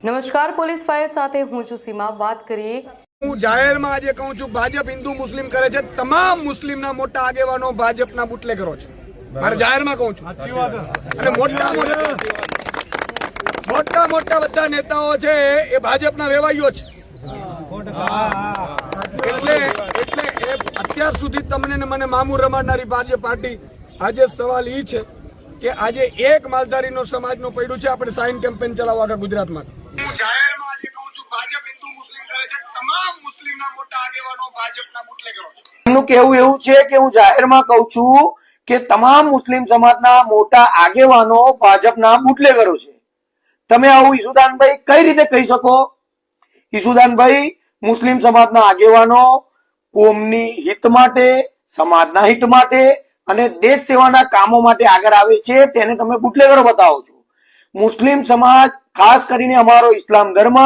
નમસ્કાર, police fire સાથે હું છું સીમા. વાત કરીએ, હું જાહેરમાં આજે કહું છું, ભાજપ હિન્દુ મુસ્લિમ કરે છે. તમામ મુસ્લિમના મોટા આગેવાનો ભાજપના બુટલેગરો છે. મારે જાહેરમાં કહું છું. અને મોટા બધા નેતાઓ છે એ ભાજપના વેવાઈઓ છે. એટલે અત્યાર સુધી તમને ને મને મામૂલ રમાડનારી ભાજપ પાર્ટી, આજે સવાલ એ છે કે આજે એક માલધારીનો સમાજનો પડ્યું છે. આપણે સાઇન કેમ્પેન ચલાવવા આખા ગુજરાતમાં. હું જાહેરમાં આજે કહું છું, ભાજપ હિન્દુ મુસ્લિમ કરે છે. તમામ મુસ્લિમના મોટા આગેવાનો ભાજપના બુટલેગરો છે. એમનું કહેવું એવું છે કે હું જાહેરમાં કહું છું કે તમામ મુસ્લિમ સમાજના મોટા આગેવાનો ભાજપના બુટલેગરો છે. તમે આવું ઈસુદાનભાઈ કઈ રીતે કહી શકો? ઈસુદાનભાઈ, મુસ્લિમ સમાજના આગેવાનો કોમની હિત માટે, સમાજના હિત માટે અને દેશ સેવાના કામો માટે આગળ આવે છે, તેને તમે બુટલેગરો બતાવો છો. મુસ્લિમ સમાજ, ખાસ કરીને અમારો ઇસ્લામ ધર્મ,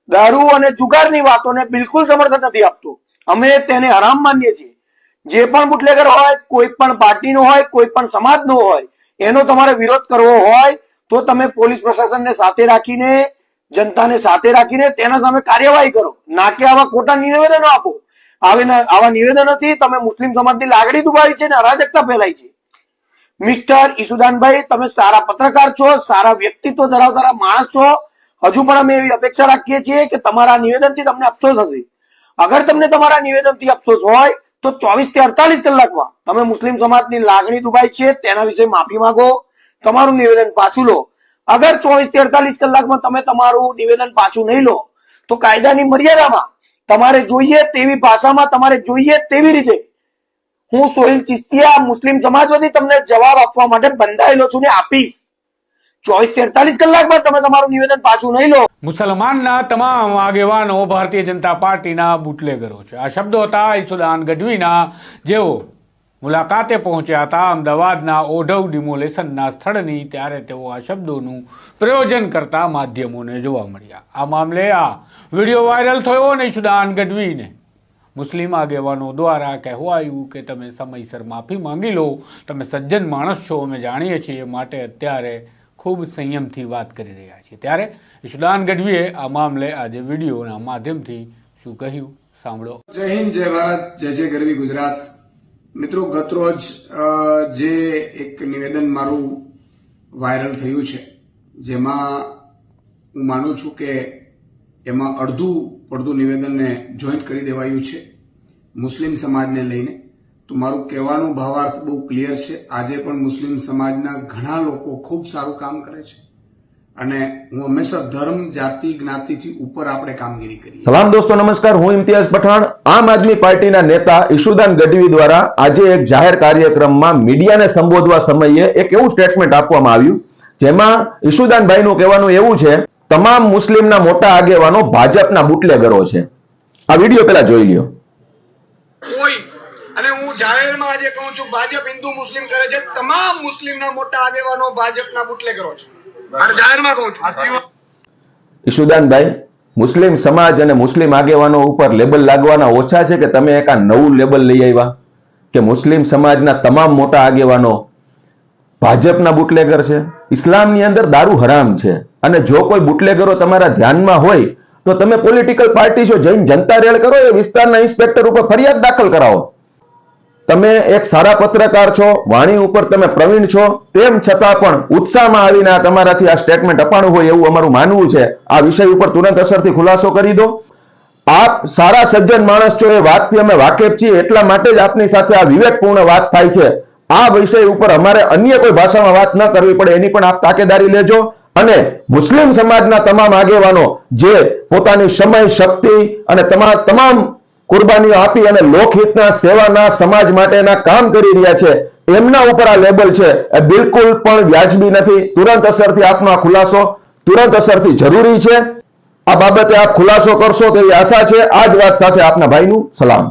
દારૂ અને જુગારની વાતોને બિલકુલ સમર્થન નથી આપતો. અમે તેને હરામ માનીએ છીએ. જે પણ બુટલેગર હોય, કોઈ પણ પાર્ટીનો હોય, કોઈ પણ સમાજનો હોય, એનો તમારે વિરોધ કરવો હોય તો તમે પોલીસ પ્રશાસનને સાથે રાખીને, જનતાને સાથે રાખીને તેના સામે કાર્યવાહી કરો, ના કે આવા ખોટા નિવેદનો આપો. આવા નિવેદનોથી તમે મુસ્લિમ સમાજની લાગણી દુભાવી છે અને અરાજકતા ફેલાઈ છે. મિસ્ટર ઈસુદાનભાઈ, તમે સારા પત્રકાર છો, સારા વ્યક્તિત્વ ધરાવતા માણસ છો. હજુ પણ અમે એવી અપેક્ષા રાખીએ છીએ કે તમારા નિવેદનથી તમને અફસોસ હશે. અગર તમને તમારા નિવેદનથી અફસોસ હોય તો 24 થી 48 કલાકમાં તમે મુસ્લિમ સમાજની લાગણી દુભાઈ છે તેના વિશે માફી માંગો, તમારું નિવેદન પાછું લો. અગર 24 થી 48 કલાકમાં તમે તમારું નિવેદન પાછું નહીં લો તો કાયદાની મર્યાદામાં તમારે જોઈએ તેવી ભાષામાં, તમારે જોઈએ તેવી રીતે હું સોહિલ ચિસ્તિયા મુસ્લિમ સમાજ વતી તમને જવાબ આપવા માટે બંધાયેલો છું ને આપીશ. 24 થી 48 કલાકમાં તમે તમારું નિવેદન પાછું નહીં લો. મુસલમાનના તમામ આગેવાનો ભારતીય જનતા પાર્ટીના બુટલેગરો છે. આ શબ્દો હતા ઈસુદાન ગઢવીના, જેઓ મુલાકાતે પહોંચ્યા હતા અમદાવાદના ઓઢવ ડિમોલેશનના સ્થળની. ત્યારે તેઓ આ શબ્દોનું પ્રયોજન કરતા માધ્યમોને જોવા મળ્યા. આ મામલે આ વિડીયો વાયરલ થયો અને ઈસુદાન ગઢવીને મુસ્લિમ આગેવાનો દ્વારા કહેવાયું કે તમે સમયસર માફી માંગી લો, તમે સજ્જન માણસ છો, અમે જાણીએ છીએ, માટે અત્યારે ખૂબ સંયમથી વાત કરી રહ્યા છીએ. ત્યારે ઈસુદાન ગઢવીએ આ મામલે આજે વિડીયોના માધ્યમથી શું કહ્યું, સાંભળો. જય હિન્દ, જય ભારત, જય જય ગરવી ગુજરાત. મિત્રો, ગતરોજ જે એક નિવેદન મારું વાયરલ થયું છે, જેમાં હું માનું છું કે એમાં અડધું નિવેદનને જોઈન્ટ કરી દેવાયું છે મુસ્લિમ સમાજને લઈને. તો મારું કહેવાનું ભાવાર્થ બહુ ક્લિયર છે. આજે પણ મુસ્લિમ સમાજના ઘણા લોકો ખૂબ સારું કામ કરે છે અને હું હંમેશા ધર્મ, જાતિ, જ્ઞાતિથી ઉપર આપણે કામગીરી કરીએ. સલામ દોસ્તો, નમસ્કાર. હું ઇમ્તિયાઝ પઠાણ. આમ આદમી પાર્ટીના નેતા ઈસુદાન ગઢવી દ્વારા આજે એક જાહેર કાર્યક્રમમાં મીડિયાને સંબોધવા સમયે એક એવું સ્ટેટમેન્ટ આપવામાં આવ્યું, જેમાં ઈસુદાનભાઈનું કહેવાનું એવું છે, તમામ મુસ્લિમના મોટા આગેવાનો ભાજપના બુટલેગરો છે. આ વિડીયો પેલા જોઈ લ્યો. અને હું જાહેરમાં આજે કહું છું, ભાજપ હિન્દુ મુસ્લિમ કરે છે. તમામ મુસ્લિમના મોટા આગેવાનો ભાજપના બુટલેગરો છે. મારે જાહેરમાં કહું છું. ઈસુદાનભાઈ, મુસ્લિમ સમાજ અને મુસ્લિમ આગેવાનો ઉપર લેબલ લાગવાના ઓછા છે કે તમે એક આ નવું લેબલ લઈ આવ્યા કે મુસ્લિમ સમાજના તમામ મોટા આગેવાનો ભાજપના બુટલેગર છે? ઇસ્લામની અંદર દારૂ હરામ છે અને જો કોઈ બુટલેગરો તમારા ધ્યાનમાં હોય તો તમે પોલિટિકલ પાર્ટી છો, જઈને જનતા રેડ કરો, એ વિસ્તારના ઇન્સ્પેક્ટર ઉપર ફરિયાદ દાખલ કરાવો. તમે એક સારા પત્રકાર છો, વાણી ઉપર તમે પ્રવીણ છો, તેમ છતાં પણ ઉત્સાહમાં આવીને તમારાથી આ સ્ટેટમેન્ટ અપાણું હોય એવું અમારું માનવું છે. આ વિષય ઉપર તુરંત અસરથી ખુલાસો કરી દો. આપ સારા સજ્જન માણસ છો, એ વાતથી અમે વાકેફ છીએ, એટલા માટે જ આપની સાથે આ વિવેકપૂર્ણ વાત થાય છે. આ વિષય ઉપર અમારે અન્ય કોઈ ભાષામાં વાત ન કરવી પડે એની પણ આપ તાકેદારી લેજો. અને મુસ્લિમ સમાજના તમામ આગેવાનો જે પોતાની સમય, શક્તિ અને તમામ કુરબાનીઓ આપી અને લોકહિતના, સેવાના, સમાજ માટેના કામ કરી રહ્યા છે, એમના ઉપર આ લેબલ છે એ બિલકુલ પણ વ્યાજબી નથી. તુરંત અસરથી આપનો આ ખુલાસો તુરંત અસરથી જરૂરી છે. આ બાબતે આપ ખુલાસો કરશો તેવી આશા છે. આ જ વાત સાથે આપના ભાઈનું સલામ.